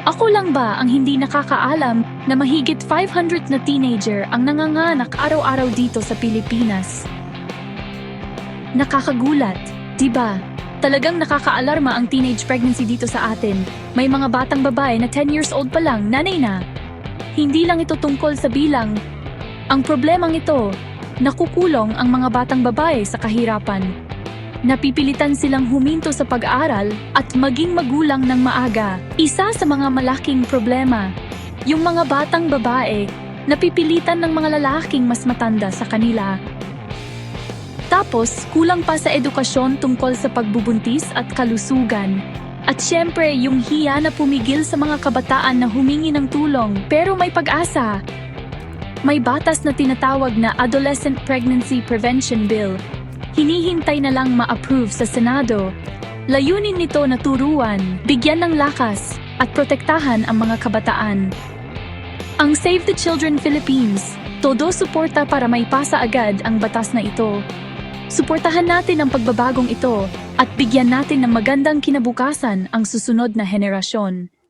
Ako lang ba ang hindi nakakaalam na mahigit 500 na teenager ang nanganganak araw-araw dito sa Pilipinas? Nakakagulat, di ba? Talagang nakakaalarma ang teenage pregnancy dito sa atin. May mga batang babae na 10 years old pa lang, nanay na. Hindi lang ito tungkol sa bilang. Ang problemang ito, nakukulong ang mga batang babae sa kahirapan. Napipilitan silang huminto sa pag-aaral at maging magulang ng maaga. Isa sa mga malaking problema, yung mga batang babae, napipilitan ng mga lalaking mas matanda sa kanila. Tapos, kulang pa sa edukasyon tungkol sa pagbubuntis at kalusugan. At syempre, yung hiya na pumigil sa mga kabataan na humingi ng tulong, pero may pag-asa. May batas na tinatawag na Adolescent Pregnancy Prevention Bill. Hinihintay na lang ma-approve sa Senado. Layunin nito na turuan, bigyan ng lakas, at protektahan ang mga kabataan. Ang Save the Children Philippines, todo suporta para maipasa agad ang batas na ito. Suportahan natin ang pagbabagong ito at bigyan natin ng magandang kinabukasan ang susunod na henerasyon.